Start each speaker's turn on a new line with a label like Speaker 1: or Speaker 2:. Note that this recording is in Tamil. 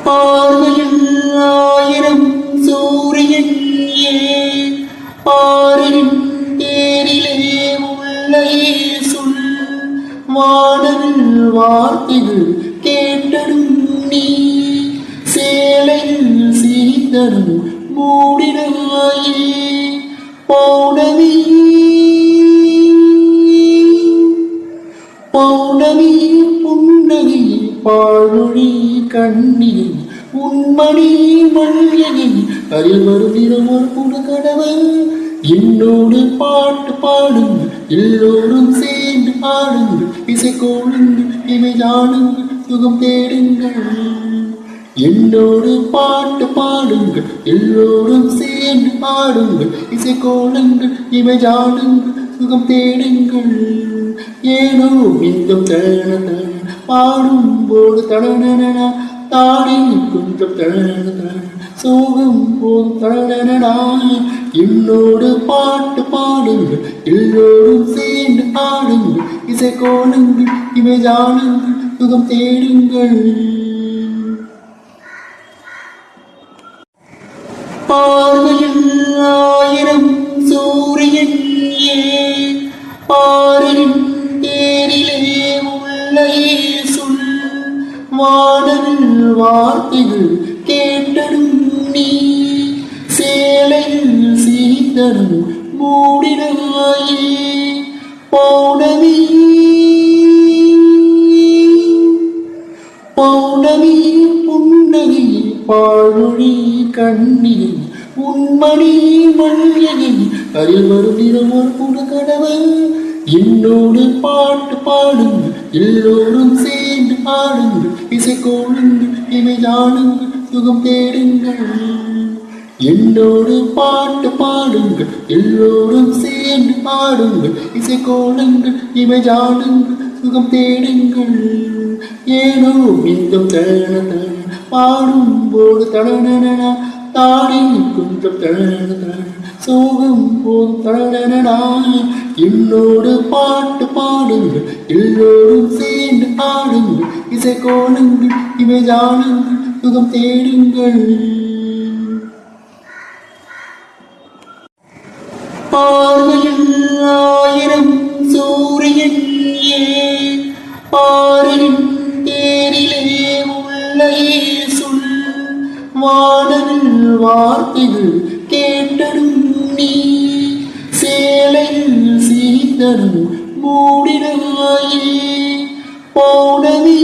Speaker 1: பார்வையில் ஆயிரம் சூரியன் ஏன் பாரின் தேரிலே உள்ளே சொல் வானவில் வார்த்தைகள் கேட்டடும் நீ சேலையில் சீதனும் மூடினாயே பௌர்ணமி பௌர்ணமி புன்னகை பாழொழி கண்ணீர் உன்மணி மல்லிகை அதில் வருகிறோம் ஒரு புது கடவு என்னோடு பாட்டு பாடுங்கள் எல்லோரும் சேர்ந்து பாடுங்கள் இசை கோளுங்கள் இவை ஜாடுங்கள் சுகம் தேடுங்கள் என்னோடு பாட்டு பாடுங்கள் எல்லோரும் சேர்ந்து பாடுங்கள் இசை கோளுங்கள் இவை ஜாடுங்கள் சுகம் தேடுங்கள் ஏனோ இங்கும் தழன பாடும்போது தடன தாடி கொஞ்சம் தழன சோகம் போதும் தடனா என்னோடு பாட்டு பாடுங்கள் எல்லோரும் சேர்ந்து ஆடுங்கள் இசை கோளுங்கள் இவை ஜாடுங்கள் சுகம் தேடுங்கள் பார்வையில் ஆயிரம் சூரியன் ஏன் பாரின் தேரிலே உள்ளே சொல் வானவில் வார்த்தைகள் கேட்டடும் நீ சேலையில் சீதனும் மூடினாயே பௌர்ணமி பௌர்ணமி புன்னகை பாழொழி கண்ணீர் உன்மணி மல்லிகை அதில் வருகிறோம் ஒரு புது கடவு என்னோடு பாட்டு பாடுங்கள் எல்லோரும் சேர்ந்து ஆடுங்கள் இசை கோளுங்கள் இவை ஜாடுங்கள் சுகம் தேடுங்கள் என்னோடு பாட்டு பாடுங்கள் எல்லோரும் சேர்ந்து ஆடுங்கள் இசை கோளுங்கள் இவை ஜாடுங்கள் சுகம் தேடுங்கள் ஏனோ இங்கும் தழன பாடும்போது தடன தாடி கொஞ்சம் தழன சோகம் போதும் தடனா என்னோடு பாட்டு பாடுங்கள் எல்லோரும் சேர்ந்து ஆடுங்கள் இசை கோளுங்கள் இவை ஜாடுங்கள் சுகம் தேடுங்கள் பார்வையில் ஆயிரம் சூரியன் ஏன் பாரின் தேரிலே உள்ளே சொல் வானவில் வார்த்தைகள் கேட்டடும் நீ சேலையில் சீதனும் மூடினாயே பௌர்ணமி